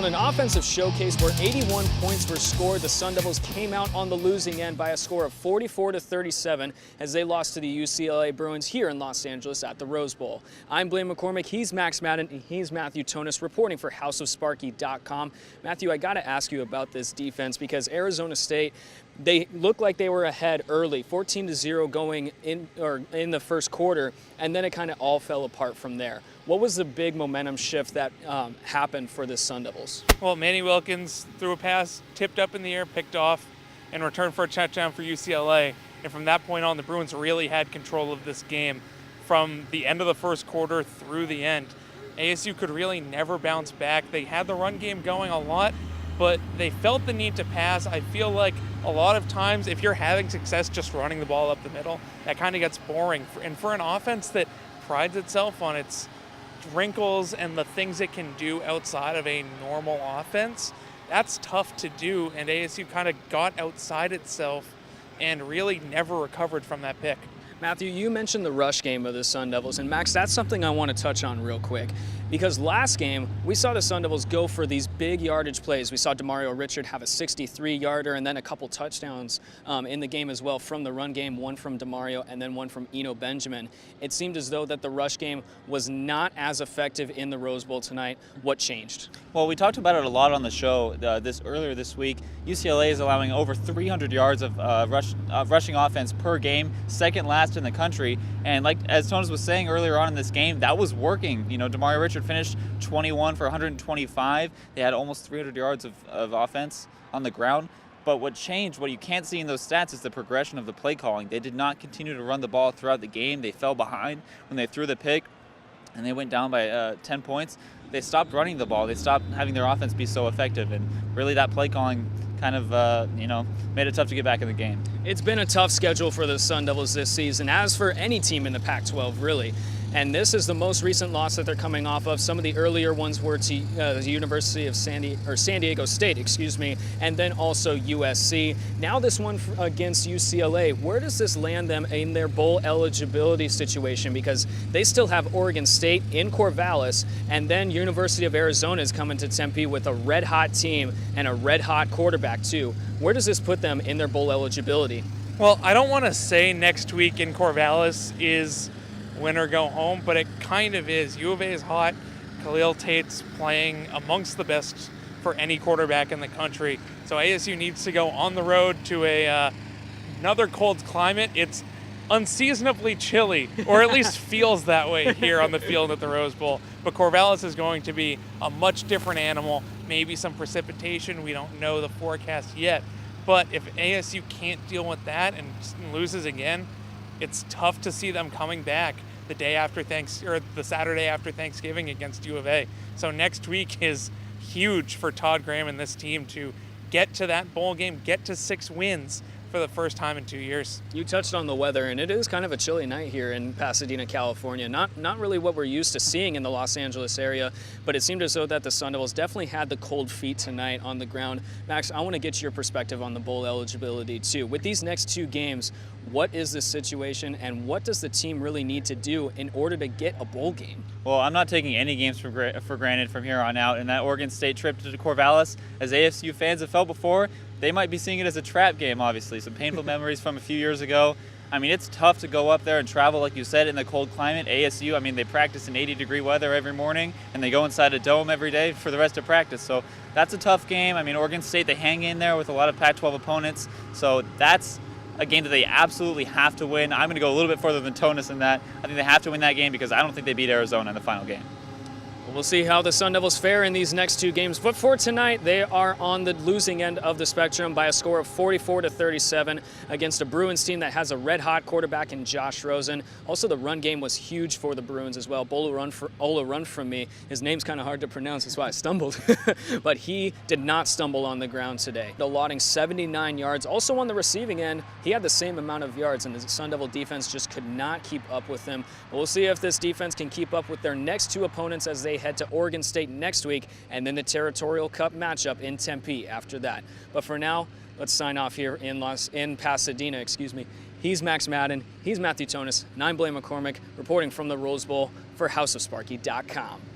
Well, in an offensive showcase where 81 points were scored, the Sun Devils came out on the losing end by a score of 44-37 as they lost to the UCLA Bruins here in Los Angeles at the Rose Bowl. I'm Blaine McCormick, he's Max Madden, and he's Matthew Tonis reporting for HouseofSparky.com. Matthew, I got to ask you about this defense because Arizona State, they looked like they were ahead early, 14-0 going in the first quarter, and then it kind of all fell apart from there. What was the big momentum shift that happened for the Sun Devils? Well, Manny Wilkins threw a pass, tipped up in the air, picked off, and returned for a touchdown for UCLA. And from that point on, the Bruins really had control of this game from the end of the first quarter through the end. ASU could really never bounce back. They had the run game going a lot, but they felt the need to pass. I feel like a lot of times if you're having success just running the ball up the middle, that kind of gets boring. And for an offense that prides itself on its wrinkles and the things it can do outside of a normal offense, that's tough to do, and ASU kind of got outside itself and really never recovered from that pick. Matthew, you mentioned the rush game of the Sun Devils, and Max, that's something I want to touch on real quick. Because last game, we saw the Sun Devils go for these big yardage plays. We saw Demario Richard have a 63-yarder and then a couple touchdowns in the game as well from the run game, one from Demario and then one from Eno Benjamin. It seemed as though that the rush game was not as effective in the Rose Bowl tonight. What changed? Well, we talked about it a lot on the show earlier this week. UCLA is allowing over 300 yards of rushing offense per game, second last in the country. And like as Tonis was saying earlier on in this game, that was working. You know, Demario Richard finished 21 for 125. They had almost 300 yards of offense on the ground. But what changed, what you can't see in those stats, is the progression of the play calling. They did not continue to run the ball throughout the game. They fell behind when they threw the pick, and they went down by 10 points. They stopped running the ball. They stopped having their offense be so effective, and really that play calling kind of, made it tough to get back in the game. It's been a tough schedule for the Sun Devils this season, as for any team in the Pac-12, really. And this is the most recent loss that they're coming off of. Some of the earlier ones were to the University of San Diego State, and then also USC. Now this one against UCLA. Where does this land them in their bowl eligibility situation? Because they still have Oregon State in Corvallis, and then University of Arizona is coming to Tempe with a red-hot team and a red-hot quarterback too. Where does this put them in their bowl eligibility? Well, I don't want to say next week in Corvallis is win or go home, but it kind of is. U of A is hot. Khalil Tate's playing amongst the best for any quarterback in the country. So ASU needs to go on the road to another cold climate. It's unseasonably chilly, or at least feels that way here on the field at the Rose Bowl. But Corvallis is going to be a much different animal. Maybe some precipitation. We don't know the forecast yet. But if ASU can't deal with that and loses again, it's tough to see them coming back the Saturday after Thanksgiving against U of A. So next week is huge for Todd Graham and this team to get to that bowl game, get to 6 wins for the first time in 2 years. You touched on the weather, and it is kind of a chilly night here in Pasadena, California. Not really what we're used to seeing in the Los Angeles area, but it seemed as though that the Sun Devils definitely had the cold feet tonight on the ground. Max, I want to get your perspective on the bowl eligibility too. With these next 2 games, what is the situation, and what does the team really need to do in order to get a bowl game? Well, I'm not taking any games for granted from here on out. And that Oregon State trip to Corvallis, as ASU fans have felt before, they might be seeing it as a trap game, obviously. Some painful memories from a few years ago. I mean, it's tough to go up there and travel, like you said, in the cold climate. ASU, I mean, they practice in 80-degree weather every morning, and they go inside a dome every day for the rest of practice. So that's a tough game. I mean, Oregon State, they hang in there with a lot of Pac-12 opponents. So that's a game that they absolutely have to win. I'm going to go a little bit further than Tonis in that. I think they have to win that game because I don't think they beat Arizona in the final game. We'll see how the Sun Devils fare in these next 2 games. But for tonight, they are on the losing end of the spectrum by a score of 44-37 against a Bruins team that has a red-hot quarterback in Josh Rosen. Also, the run game was huge for the Bruins as well. Ola run from me. His name's kind of hard to pronounce. That's why I stumbled. But he did not stumble on the ground today, allotting 79 yards. Also on the receiving end, he had the same amount of yards, and the Sun Devil defense just could not keep up with him. But we'll see if this defense can keep up with their next 2 opponents as they head to Oregon State next week, and then the Territorial Cup matchup in Tempe after that. But for now, let's sign off here in Pasadena. He's Max Madden, he's Matthew Tonis, and I'm Blaine McCormick, reporting from the Rose Bowl for HouseofSparky.com.